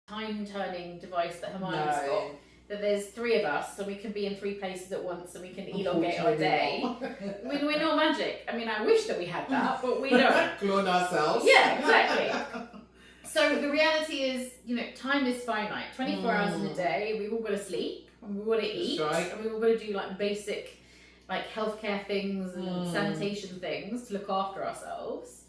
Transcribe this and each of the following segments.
time-turning device that Hermione's got. That there's 3 of us, so we can be in 3 places at once, and we can elongate our day. We're not magic. I mean, I wish that we had that, but we don't. Clone ourselves. Yeah, exactly. So the reality is, time is finite. 24 hours in a day. We've all got to sleep, and we've got to eat, and we've all got to do like basic, like healthcare things and sanitation things to look after ourselves.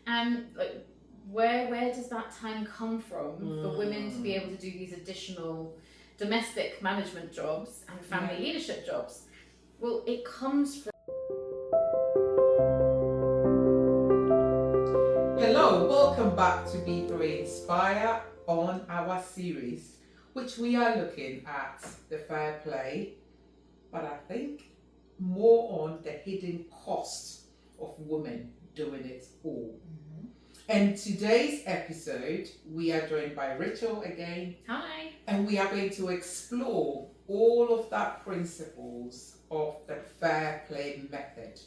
And like, where does that time come from for women to be able to do these additional domestic management jobs and family leadership jobs? Well, it comes from... Hello, welcome back to Be Brave Inspire on our series, which we are looking at the fair play, but I think more on the hidden cost of women doing it all. And today's episode, we are joined by Rachel again. Hi. And we are going to explore all of that principles of the fair play method.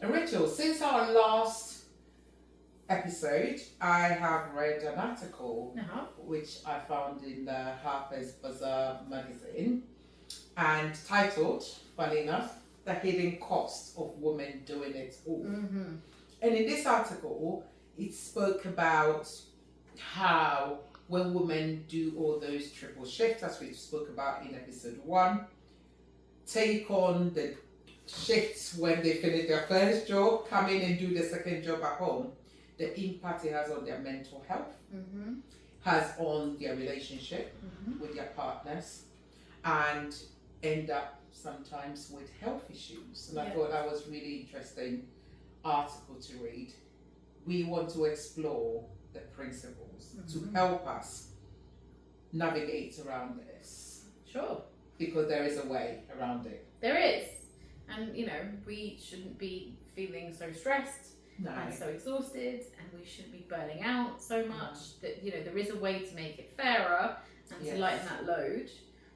And Rachel, since our last episode, I have read an article which I found in the Harper's Bazaar magazine and titled, funny enough, The Hidden Cost of Women Doing It All. And in this article, it spoke about how when women do all those triple shifts, as we spoke about in episode 1, take on the shifts when they finish their first job, come in and do the second job at home, the impact it has on their mental health, has on their relationship with their partners, and end up sometimes with health issues. And I thought that was really interesting article to read. We want to explore the principles to help us navigate around this. Sure. Because there is a way around it. There is. And, we shouldn't be feeling so stressed and so exhausted, and we shouldn't be burning out so much that, there is a way to make it fairer and to lighten that load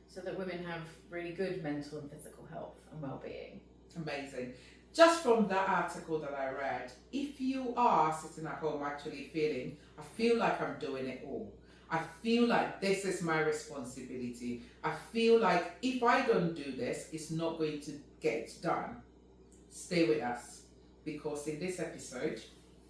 so that women have really good mental and physical health and well-being. Amazing. Just from that article that I read, if you are sitting at home actually feeling, I feel like I'm doing it all. I feel like this is my responsibility. I feel like if I don't do this, it's not going to get done. Stay with us, because in this episode,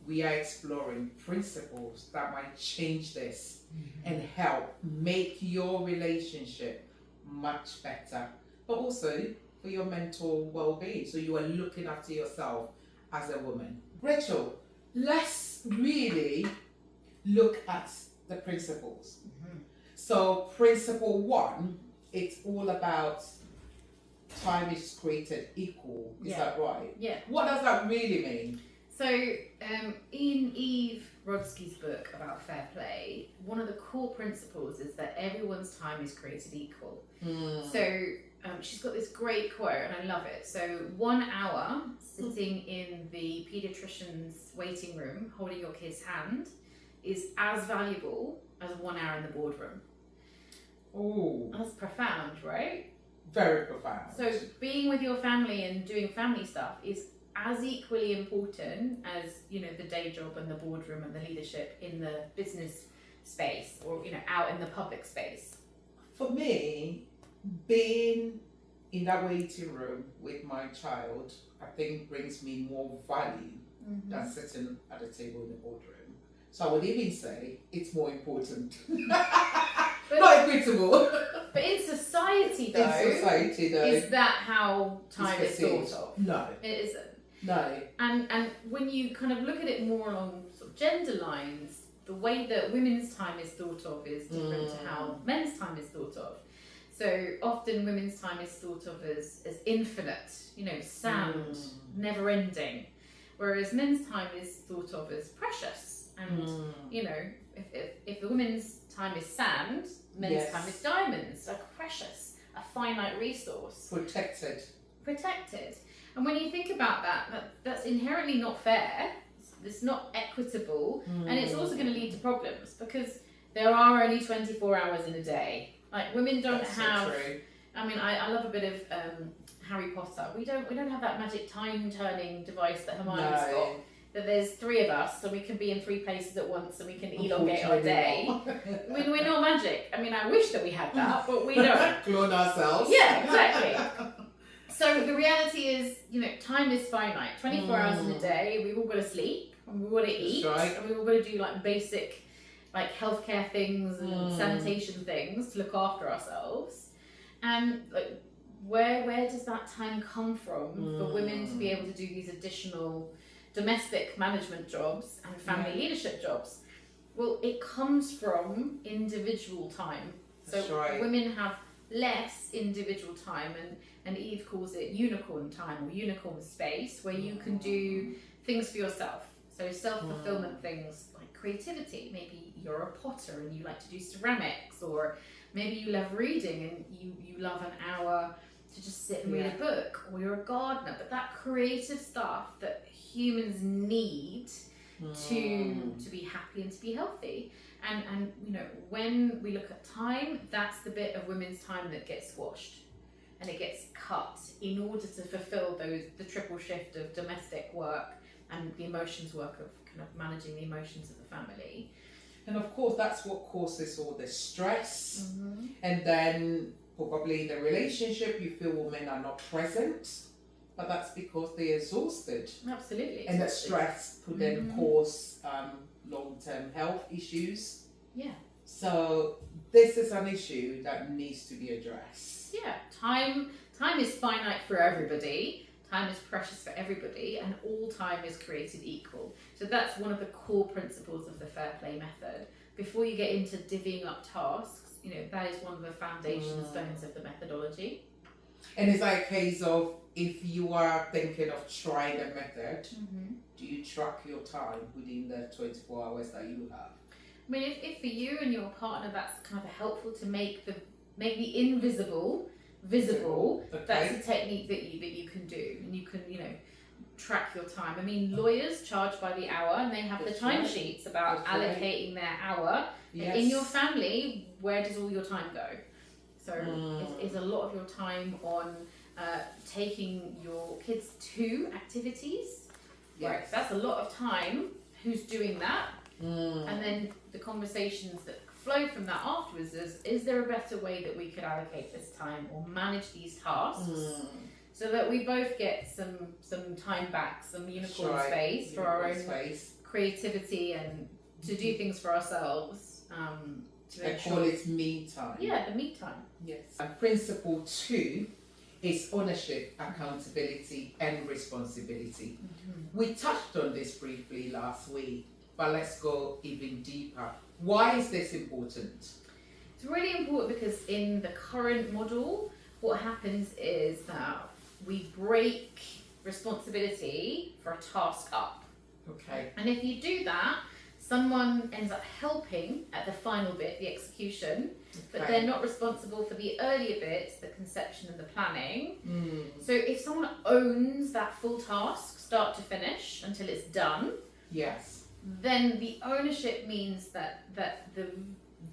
we are exploring principles that might change this and help make your relationship much better, but also for your mental well-being, so you are looking after yourself as a woman. Rachel, let's really look at the principles. So principle 1, it's all about time is created equal. Is that right? Yeah. What does that really mean? So in Eve Rodsky's book about fair play, one of the core principles is that everyone's time is created equal. So she's got this great quote, and I love it. So 1 hour sitting in the paediatrician's waiting room holding your kid's hand is as valuable as 1 hour in the boardroom. Oh, that's profound, right? Very profound. So being with your family and doing family stuff is as equally important as, the day job and the boardroom and the leadership in the business space, or, out in the public space. For me, being in that waiting room with my child, I think brings me more value than sitting at the table in the boardroom. So I would even say it's more important. Not equitable. But in society, though, is that how time is thought of? No. It isn't. No. And when you kind of look at it more along sort of gender lines, the way that women's time is thought of is different to how men's time is thought of. So often women's time is thought of as infinite, sand, never ending. Whereas men's time is thought of as precious. And, if the women's time is sand, men's time is diamonds, like precious, a finite resource. Protected. And when you think about that's inherently not fair, it's not equitable, and it's also going to lead to problems, because there are only 24 hours in a day. Like, women don't have... So true. I mean, I love a bit of Harry Potter. We don't have that magic time-turning device that Hermione's got. that there's 3 of us, so we can be in 3 places at once, and we can elongate our day. We're not magic. I mean, I wish that we had that, but we don't. Clone ourselves. Yeah, exactly. So the reality is, time is finite. 24 hours in a day. We've all got to sleep, and we've got to eat, and we've all got to do like basic, like healthcare things and sanitation things to look after ourselves. And like, where does that time come from for women to be able to do these additional domestic management jobs and family leadership jobs? Well, it comes from individual time. So women have less individual time, and Eve calls it unicorn time or unicorn space, where you can do things for yourself. So self-fulfillment things like creativity. Maybe you're a potter and you like to do ceramics, or maybe you love reading and you love an hour to just sit and read a book, or you're a gardener. But that creative stuff that humans need to be happy and to be healthy. And when we look at time, that's the bit of women's time that gets squashed and it gets cut in order to fulfill the triple shift of domestic work and the emotions work of kind of managing the emotions of the family. And of course, that's what causes all the stress. And then probably in the relationship, you feel women are not present, but that's because they're exhausted. Absolutely. And the stress could then cause long-term health issues. Yeah. So this is an issue that needs to be addressed. Yeah, time is finite for everybody. Time is precious for everybody, and all time is created equal. So that's one of the core principles of the fair play method. Before you get into divvying up tasks, that is one of the foundation stones of the methodology. And is that a case of, if you are thinking of trying the method, do you track your time within the 24 hours that you have? I mean, if for you and your partner that's kind of helpful to make the invisible visible, that's a technique that you can do, and you can track your time. I mean, lawyers charge by the hour, and they have the timesheets about allocating their hour. Yes. In your family, where does all your time go? So is a lot of your time on taking your kids to activities? Yes. Right, that's a lot of time. Who's doing that? And then the conversations that flow from that afterwards is there a better way that we could allocate this time or manage these tasks so that we both get some time back, some unicorn space for our own creativity and to do things for ourselves. I call it me time. Yeah, the me time. Yes. And principle 2 is ownership, accountability, and responsibility. We touched on this briefly last week, but let's go even deeper. Why is this important? It's really important because in the current model, what happens is that we break responsibility for a task up. Okay. And if you do that, someone ends up helping at the final bit, the execution, but they're not responsible for the earlier bits, the conception and the planning. So if someone owns that full task, start to finish, until it's done, then the ownership means that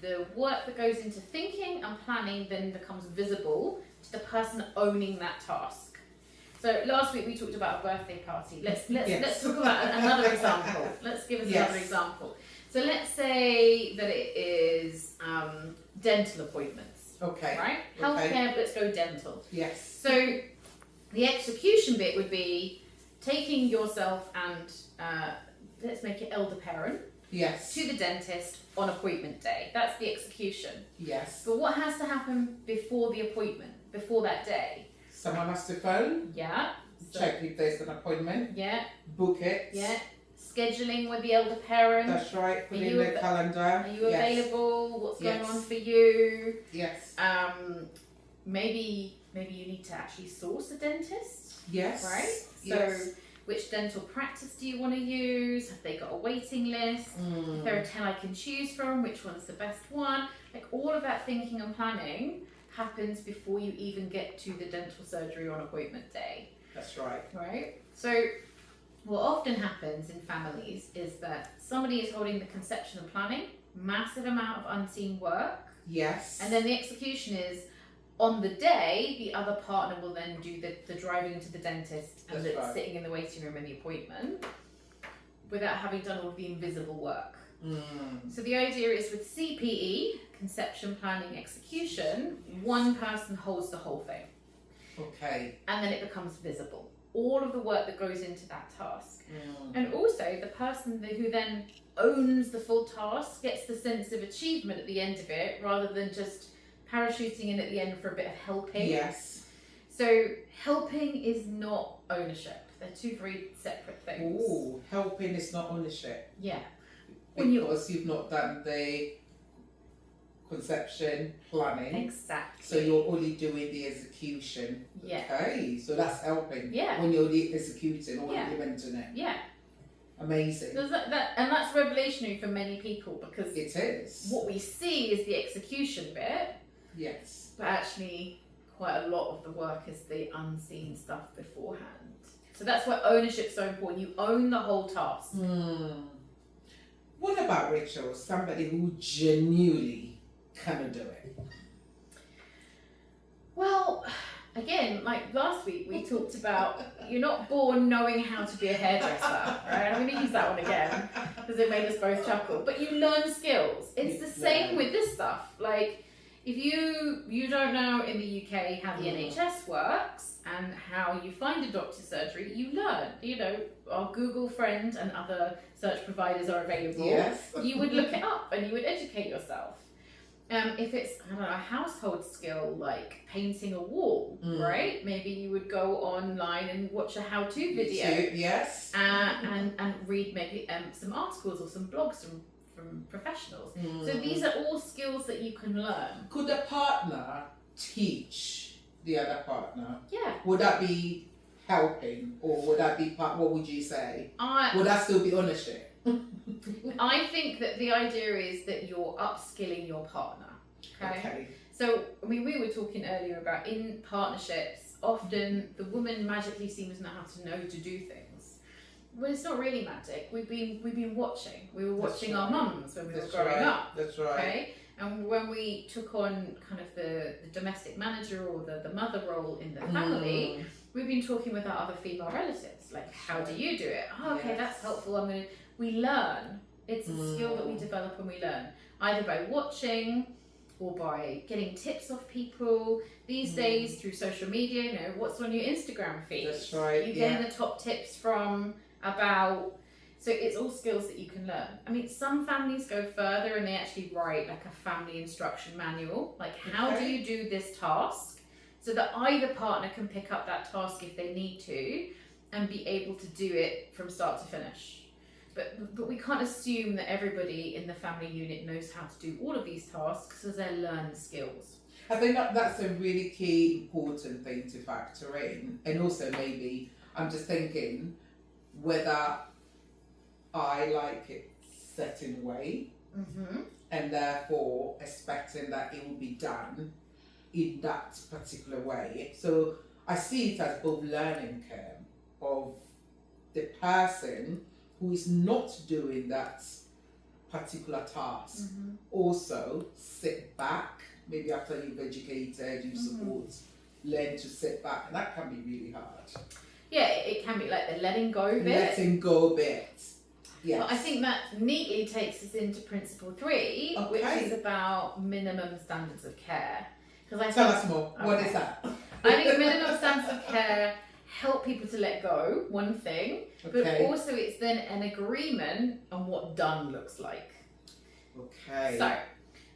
the work that goes into thinking and planning then becomes visible to the person owning that task. So last week we talked about a birthday party. Let's talk about another example. Let's give us another example. So let's say that it is dental appointments. Okay. Right? Healthcare, let's go dental. Yes. So the execution bit would be taking yourself and let's make it elder parent. Yes. To the dentist on appointment day. That's the execution. Yes. But what has to happen before the appointment, before that day? Someone has to phone. Yeah. Check if there's an appointment. Yeah. Book it. Yeah. Scheduling with the elder parent. That's right. Put in the calendar. Are you available? What's going on for you? Yes. Maybe you need to actually source a dentist. Yes. Right? So which dental practice do you want to use? Have they got a waiting list? If there are 10 I can choose from, which one's the best one? Like all of that thinking and planning happens before you even get to the dental surgery on appointment day. That's right. Right? So what often happens in families is that somebody is holding the conception and planning, massive amount of unseen work. Yes. And then the execution is on the day, the other partner will then do the driving to the dentist and sitting in the waiting room in the appointment. without having done all of the invisible work. So the idea is with CPE, conception, planning, execution, one person holds the whole thing. Okay. And then it becomes visible. All of the work that goes into that task. And also the person who then owns the full task gets the sense of achievement at the end of it, rather than just parachuting in at the end for a bit of helping. Yes. So helping is not ownership. They're two very separate things. Ooh, helping is not ownership. Yeah. Because you've not done the conception, planning. Exactly. So you're only doing the execution. Yeah. Okay, so that's helping. Yeah. When you're executing or Yeah. implementing it. Yeah. Amazing. And that's revelationary for many people, because It is. what we see is the execution bit, Yes. but actually quite a lot of the work is the unseen stuff beforehand. So that's why ownership's so important. You own the whole task. What about Rachel? Somebody who genuinely cannot do it. Well, again, like last week we talked about you're not born knowing how to be a hairdresser, right? I'm going to use that one again because it made us both chuckle. But you learn skills. It's the same with this stuff. Like, if you don't know in the UK how the NHS works and how you find a doctor's surgery, you learn. You know, our Google friend and other search providers are available. Yes. You would look it up and you would educate yourself. If it's, I don't know, a household skill like painting a wall, right? Maybe you would go online and watch a how-to video. Yes. And read maybe some articles or some blogs from professionals. So these are all skills that you can learn. Could a partner teach the other partner? Yeah. Would that be helping, or would that be part? What would you say? Would that still be ownership? I think that the idea is that you're upskilling your partner. Okay. So, I mean, we were talking earlier about in partnerships, often the woman magically seems to know how to know to do things. Well, it's not really magic. We've been watching. We were watching our mums when we were growing up. That's right. Okay. And when we took on kind of the domestic manager or the mother role in the family, we've been talking with our other female relatives. Like, how do you do it? Oh, okay, that's helpful. We learn. It's a skill that we develop and we learn, either by watching or by getting tips off people. These days, through social media, you know, what's on your Instagram feed? That's right. You're getting the top tips from, about. So it's all skills that you can learn. I mean, some families go further and they actually write like a family instruction manual, like how do you do this task, so that either partner can pick up that task if they need to and be able to do it from start to finish. But we can't assume that everybody in the family unit knows how to do all of these tasks, because they're learned skills. I think that's a really key, important thing to factor in. And also maybe, I'm just thinking whether I like it set in a way, and therefore expecting that it will be done in that particular way. So I see it as both learning curve of the person who is not doing that particular task. Also sit back, maybe after you've educated, you've support, learn to sit back, and that can be really hard. Yeah, it can be like the letting go bit. Letting go bit. Yes. But I think that neatly takes us into principle 3, which is about minimum standards of care. Tell us more. Okay. What is that? I think minimum standards of care help people to let go, one thing, but also it's then an agreement on what done looks like. Okay. So,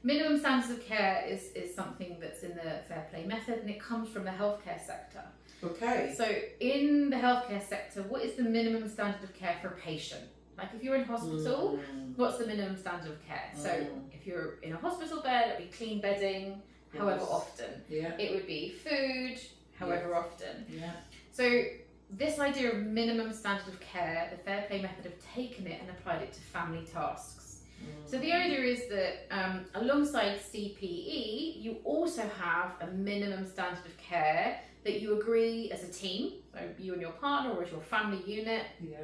minimum standards of care is something that's in the fair play method, and it comes from the healthcare sector. Okay. So, in the healthcare sector, what is the minimum standard of care for a patient? Like, if you're in hospital, what's the minimum standard of care? So, if you're in a hospital bed, it'd be clean bedding, however often. Yeah. It would be food, however often. Yeah. So, this idea of minimum standard of care, the fair play method, have taken it and applied it to family tasks. So the idea is that alongside CPE, you also have a minimum standard of care that you agree as a team, so you and your partner or as your family unit. Yeah.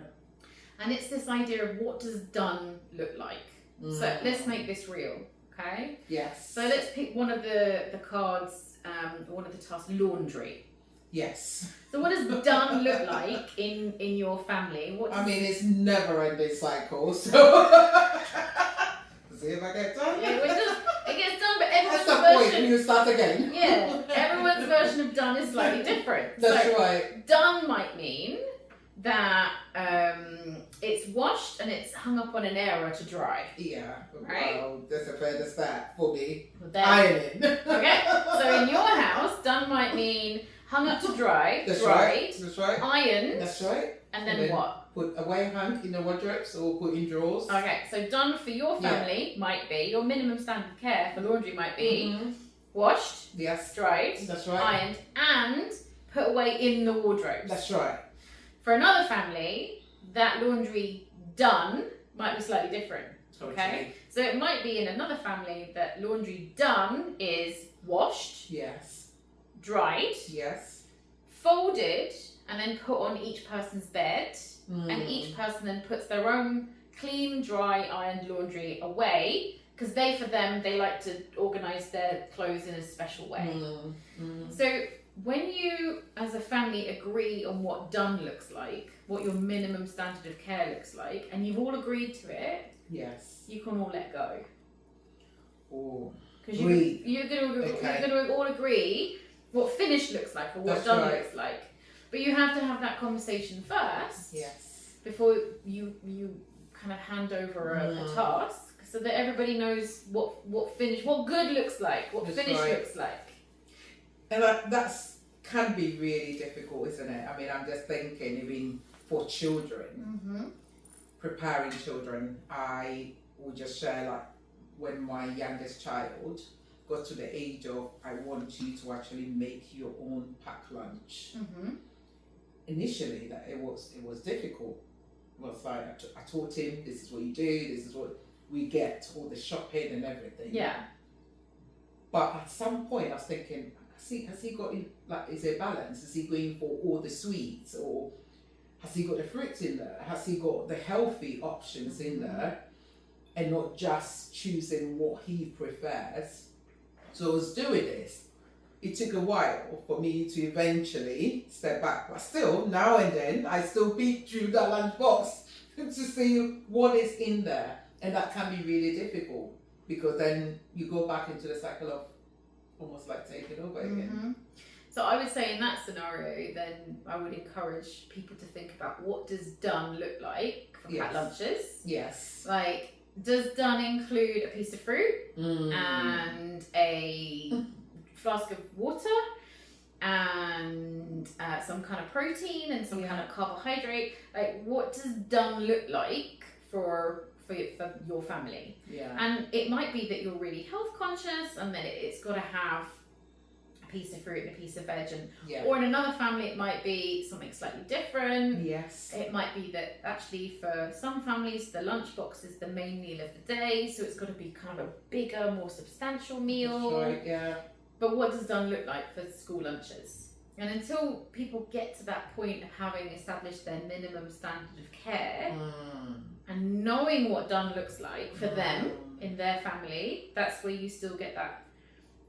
And it's this idea of what does done look like. So let's make this real, okay? Yes. So let's pick one of the cards, one of the tasks, laundry. Yes. So what does done look like in your family? It's never ending cycle, so see if I get done. Yeah, it gets done, but everyone's That's the point, version. you start again. Yeah, everyone's version of done is slightly different. That's so, right. Done might mean that it's washed and it's hung up on an airer to dry. Yeah. Right? Well, that's a fair start for me. Ironing. Ironing. Okay. So in your house, done might mean hung up to dry, That's dried, right. That's right. ironed, That's right. and then what? Put away, hang in the wardrobes or put in drawers. Okay, so done for your family might be, your minimum standard of care for laundry might be washed, Yes. dried, That's right. ironed, and put away in the wardrobe. That's right. For another family, that laundry done might be slightly different. Okay? So it might be in another family that laundry done is washed, Yes. dried, Yes. folded, and then put on each person's bed. And each person then puts their own clean, dry, ironed laundry away because they like to organise their clothes in a special way. So when you, as a family, agree on what done looks like, what your minimum standard of care looks like, and you've all agreed to it, Yes. you can all let go. Oh. Because you're going to all agree what finished looks like or what That's done right. looks like. But you have to have that conversation first. Yes. Before you kind of hand over a task, so that everybody knows what good looks like, what That's finish right. looks like. And that's can be really difficult, isn't it? I'm just thinking, even for children, preparing children, I will just share, like, when my youngest child got to the age of, I want you to actually make your own packed lunch. Initially, that it was difficult. It was like I taught him, this is what you do, this is what we get, all the shopping and everything. Yeah. But at some point, I was thinking, has he got, like, is there balance? Is he going for all the sweets, or has he got the fruits in there? Has he got the healthy options in there, and not just choosing what he prefers? So I was doing this. It took a while for me to eventually step back, but still, now and then, I still peek through that lunchbox to see what is in there, and that can be really difficult because then you go back into the cycle of almost like taking over again. So I would say in that scenario, then I would encourage people to think about what does done look like for packed lunches. Yes. Like, does done include a piece of fruit and a flask of water and some kind of protein and some kind of carbohydrate? Like, what does done look like for your family? Yeah. And it might be that you're really health conscious and that it's got to have a piece of fruit and a piece of veg, and or in another family it might be something slightly different. Yes. It might be that actually for some families the lunchbox is the main meal of the day, so it's got to be kind of a bigger, more substantial meal. That's right, yeah. But what does done look like for school lunches? And until people get to that point of having established their minimum standard of care and knowing what done looks like for them in their family, that's where you still get that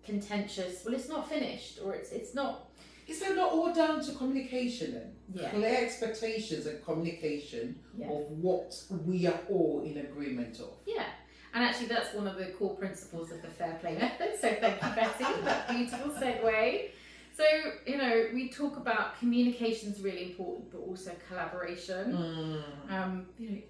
contentious, well, it's not finished, or it's not. Is that not all down to communication then? Yeah. Clear expectations and communication of what we are all in agreement of. Yeah. And actually that's one of the core principles of the fair play method. So thank you, Betty, for that beautiful segue. So, we talk about communication's really important, but also collaboration.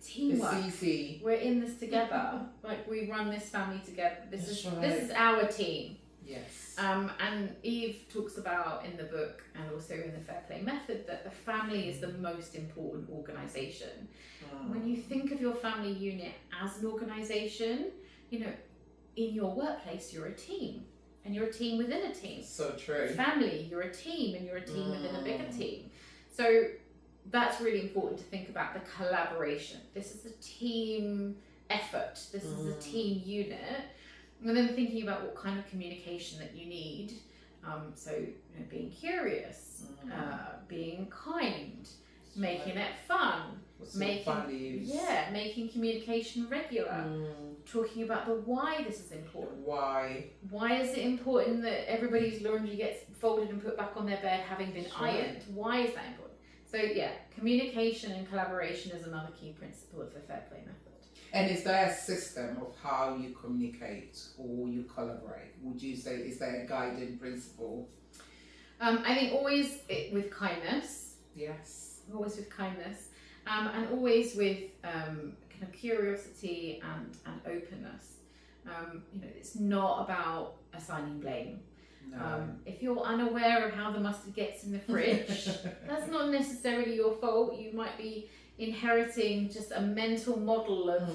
Teamwork. It's easy. We're in this together. Like, we run this family together. This is our team. Yes. And Eve talks about in the book and also in the fair play method that the family is the most important organisation. When you think of your family unit as an organisation, in your workplace you're a team, and you're a team within a team. So true. Family, you're a team, and you're a team within a bigger team. So that's really important to think about, the collaboration. This is a team effort. This is a team unit. And then thinking about what kind of communication that you need. So being curious, being kind, making it fun, What's your values? Yeah, making communication regular. Talking about the why this is important. Why? Why is it important that everybody's laundry gets folded and put back on their bed having been ironed? Why is that important? So yeah, communication and collaboration is another key principle of the fair play method. And is there a system of how you communicate or you collaborate? Would you say, is there a guiding principle? I think always with kindness. Yes. Always with kindness. And always with kind of curiosity and openness. It's not about assigning blame. No. If you're unaware of how the mustard gets in the fridge, that's not necessarily your fault. You might be inheriting just a mental model of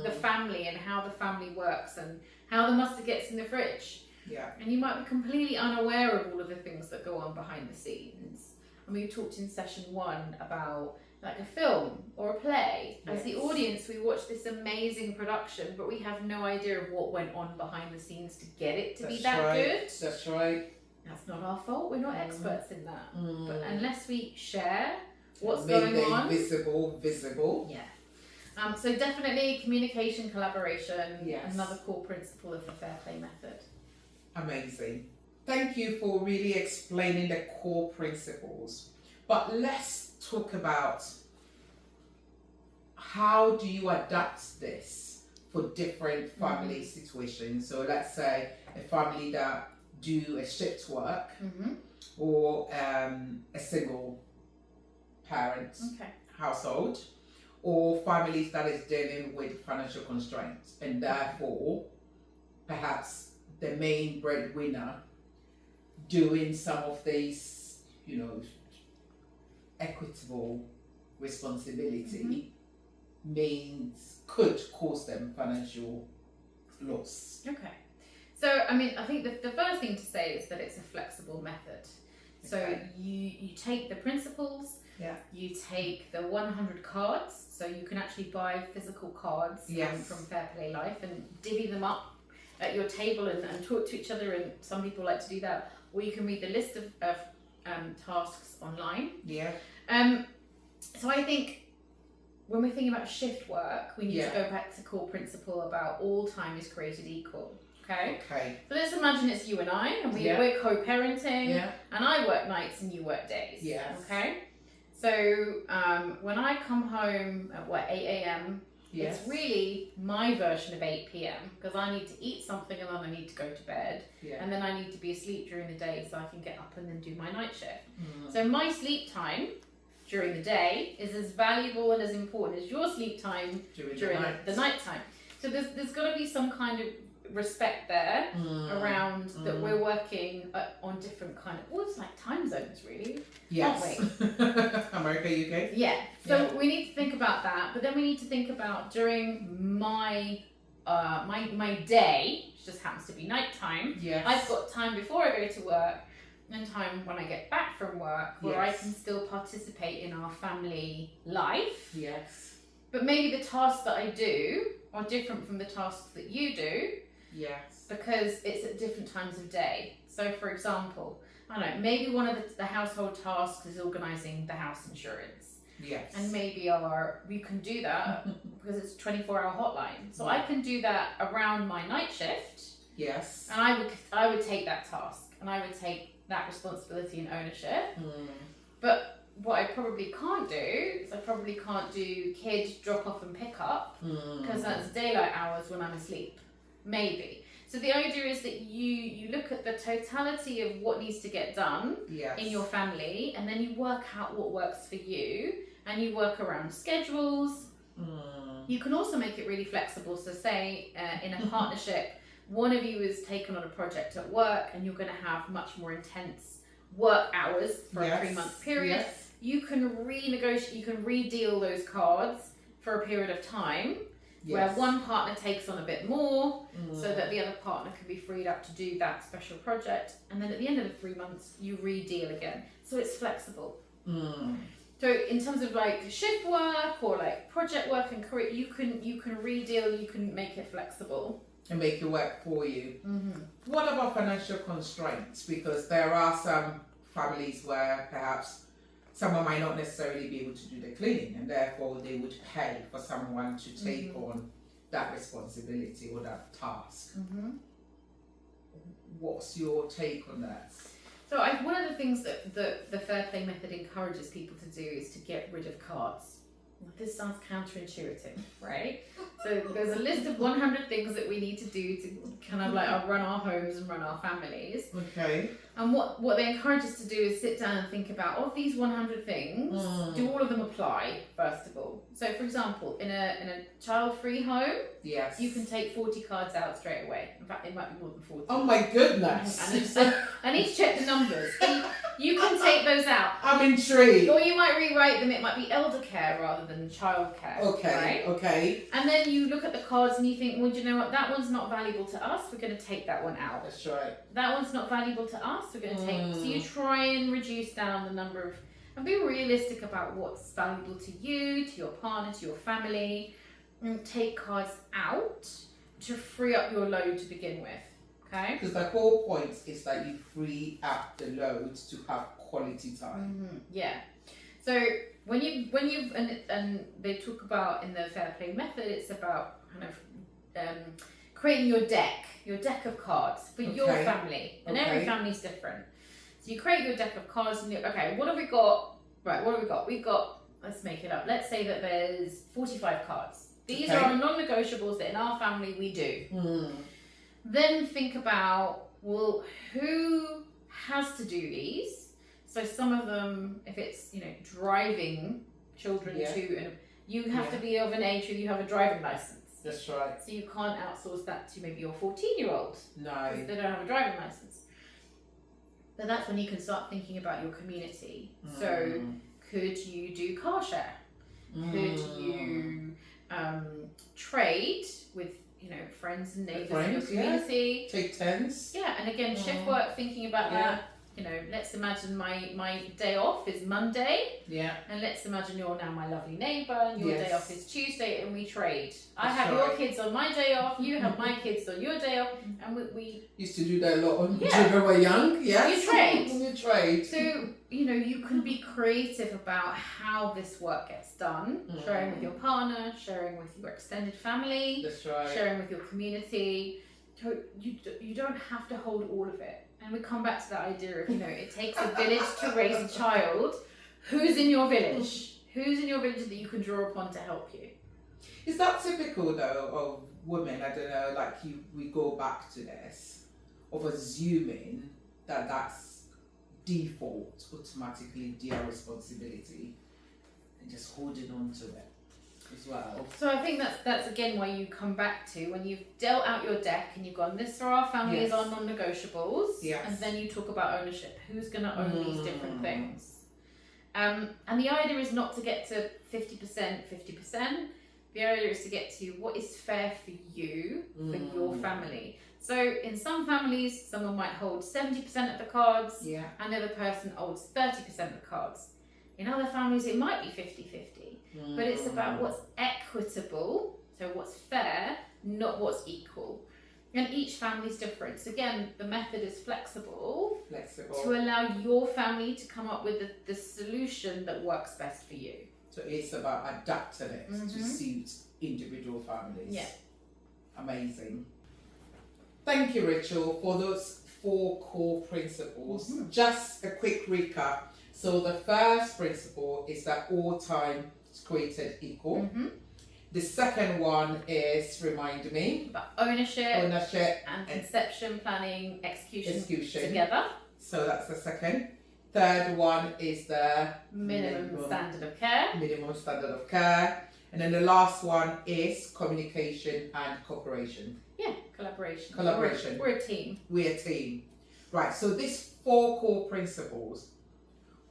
the family and how the family works and how the mustard gets in the fridge. Yeah. And you might be completely unaware of all of the things that go on behind the scenes. And we talked in session 1 about like a film or a play. As the audience, we watch this amazing production, but we have no idea of what went on behind the scenes to get it to be that good. That's right. That's not our fault. We're not experts in that. But unless we share what's Make going on, visible. Yeah. So definitely communication, collaboration. Yes. Another core principle of the fair play method. Amazing. Thank you for really explaining the core principles. But let's talk about how do you adapt this for different family situations. So let's say a family that do a shift work or a single parent household, or families that is dealing with financial constraints and therefore perhaps the main breadwinner doing some of these, equitable responsibility could cause them financial loss. Okay. So, I think the first thing to say is that it's a flexible method. So you take the principles, you take the 100 cards, so you can actually buy physical cards from Fair Play Life and divvy them up at your table and talk to each other, and some people like to do that, or you can read the list of tasks online. So I think when we're thinking about shift work, we need to go back to core principle about all time is created equal. Okay. So let's imagine it's you and I, and we're co-parenting, and I work nights and you work days. Okay. So when I come home at 8 a.m. It's really my version of 8 p.m. because I need to eat something and then I need to go to bed. And then I need to be asleep during the day so I can get up and then do my night shift. So my sleep time during the day is as valuable and as important as your sleep time during the night time. So there's got to be some kind of respect there around that we're working on different kind of, it's like time zones really, aren't we? America, UK? Yeah, so we need to think about that, but then we need to think about during my my day, which just happens to be nighttime, I've got time before I go to work and time when I get back from work where I can still participate in our family life. But maybe the tasks that I do are different from the tasks that you do. Because it's at different times of day. So for example, I don't know, maybe one of the household tasks is organising the house insurance. And maybe we can do that because it's a 24-hour hotline. So I can do that around my night shift. And I would take that task and I would take that responsibility and ownership. But what I probably can't do is I probably can't do kid drop off and pick up because that's daylight hours when I'm asleep. Maybe. So the idea is that you look at the totality of what needs to get done in your family, and then you work out what works for you, and you work around schedules. You can also make it really flexible. So say in a partnership, one of you is taken on a project at work and you're going to have much more intense work hours for a 3-month period. You can renegotiate, you can redeal those cards for a period of time. Where one partner takes on a bit more so that the other partner can be freed up to do that special project, and then at the end of the 3 months you redeal again, so it's flexible. So in terms of like shift work or like project work and career, you can redeal, you can make it flexible and make it work for you. What about financial constraints? Because there are some families where perhaps someone might not necessarily be able to do the cleaning, and therefore they would pay for someone to take on that responsibility or that task. What's your take on that? So one of the things that the fair play method encourages people to do is to get rid of cards. This sounds counterintuitive, right? So there's a list of 100 things that we need to do to kind of like run our homes and run our families. Okay. And what they encourage us to do is sit down and think about, of these 100 things, do all of them apply, first of all? So for example, in a child-free home, yes, you can take 40 cards out straight away. In fact, it might be more than 40. Oh my goodness. I need to check the numbers. You can take those out. I'm intrigued. Or you might rewrite them, it might be elder care rather than child care. Okay, right? okay. And then you look at the cards and you think, well, do you know what, that one's not valuable to us, we're going to take that one out. That's right. That one's not valuable to us, we're going to take. So you try and reduce down the number of, and be realistic about what's valuable to you, to your partner, to your family, and take cards out to free up your load to begin with. Okay? Because the whole point is that you free up the load to have quality time. Yeah. So when you've and they talk about in the fair play method, it's about kind of creating your deck of cards for your family, and every family's different. So you create your deck of cards and okay, what have we got? Right, what have we got? We've got, let's make it up. Let's say that there's 45 cards. These are non-negotiables that in our family we do. Then think about, well, who has to do these? So some of them, if it's, driving children to, and you have to be of an age where you have a driving license. That's right. So you can't outsource that to maybe your 14-year-old. No. Because they don't have a driving license. But that's when you can start thinking about your community. So could you do car share? Could you trade with friends and neighbours in your community? Take turns. Yeah, and again, shift work, thinking about that. Let's imagine my day off is Monday. Yeah. And let's imagine you're now my lovely neighbour and your day off is Tuesday and we trade. I That's have right. your kids on my day off, you have my kids on your day off, and we used to do that a lot when children were young. Yes. You trade. You trade. So, you can be creative about how this work gets done, sharing with your partner, sharing with your extended family, That's right. sharing with your community. So you don't have to hold all of it. And we come back to that idea of, it takes a village to raise a child. Who's in your village? Who's in your village that you can draw upon to help you? Is that typical though of women? I don't know, we go back to this, of assuming that that's default, automatically their responsibility, and just holding on to it as well. So I think that's again why you come back to when you've dealt out your deck and you've gone, this for our family is our non-negotiables, and then you talk about ownership. Who's going to own these different things? And the idea is not to get to 50%, 50%. The idea is to get to what is fair for you, for your family. So in some families, someone might hold 70% of the cards, and the other person holds 30% of the cards. In other families, it might be 50-50. But it's about what's equitable, so what's fair, not what's equal. And each family's different. So again, the method is flexible to allow your family to come up with the solution that works best for you. So it's about adapting it to suit individual families. Yeah. Amazing. Thank you, Rachel, for those 4 core principles. Just a quick recap. So the first principle is that all time is created equal. The second one is, remind me, About ownership and and conception, planning, execution together. So that's the second. Third one is the Minimum standard of care. Minimum standard of care. And then the last one is communication and cooperation. Yeah, collaboration. We're a team. We're a team. Right, so these 4 core principles,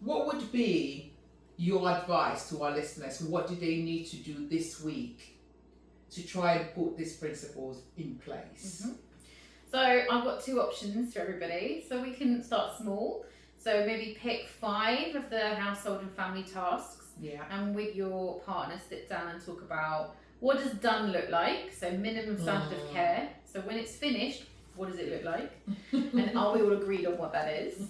what would be your advice to our listeners? What do they need to do this week to try and put these principles in place? So I've got 2 options for everybody. So we can start small. So maybe pick 5 of the household and family tasks. And with your partner sit down and talk about what does done look like. So minimum standard of care. So when it's finished, what does it look like? And are we all agreed on what that is?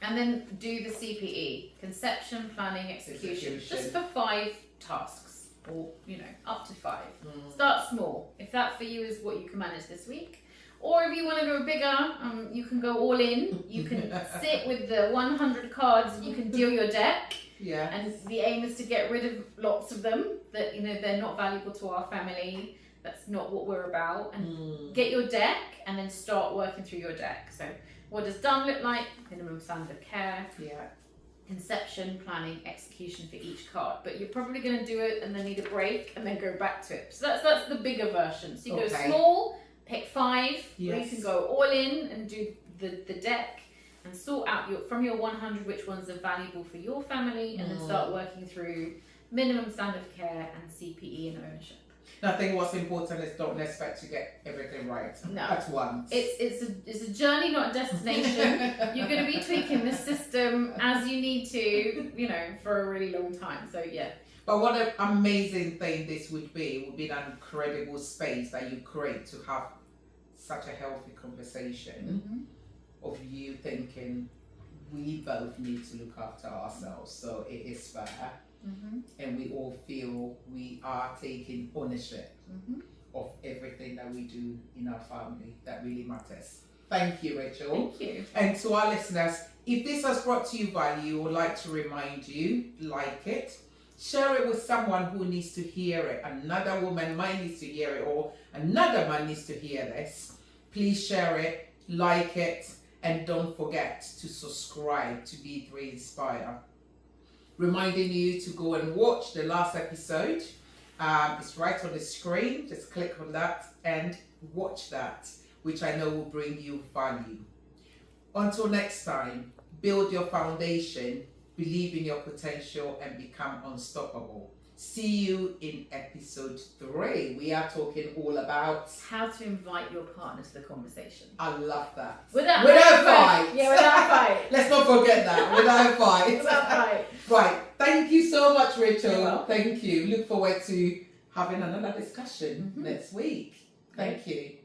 And then do the CPE, conception, planning, execution, just for 5 tasks, or up to 5. Start small. If that for you is what you can manage this week, or if you want to go bigger, you can go all in. You can sit with the 100 cards and you can deal your deck. Yeah. And the aim is to get rid of lots of them that they're not valuable to our family. That's not what we're about. And get your deck and then start working through your deck. So what does done look like? Minimum standard of care. Yeah. Conception, planning, execution for each card. But you're probably going to do it and then need a break and then go back to it. So that's the bigger version. So you go small, pick 5. Yes. Or you can go all in and do the deck and sort out from your 100 which ones are valuable for your family, and then start working through minimum standard of care and CPE and ownership. I think what's important is don't expect to get everything right at once. It's a journey, not a destination. You're going to be tweaking the system as you need to, for a really long time. So yeah. But what an amazing thing this would be that incredible space that you create to have such a healthy conversation of you thinking we both need to look after ourselves. So it is fair. And we all feel we are taking ownership of everything that we do in our family. That really matters. Thank you, Rachel. Thank you. And to our listeners, if this has brought to you value, I would like to remind you, like it, share it with someone who needs to hear it. Another woman might need to hear it, or another man needs to hear this. Please share it, like it, and don't forget to subscribe to B3 Inspire. Reminding you to go and watch the last episode. It's right on the screen. Just click on that and watch that, which I know will bring you value. Until next time, build your foundation, believe in your potential, and become unstoppable. See you in episode 3. We are talking all about how to invite your partner to the conversation. I love that. Without a fight. Yeah, without a fight. Let's not forget that. Without a fight. Without a fight. Right. Thank you so much, Rachel. Thank you. Look forward to having another discussion next week. Thank you.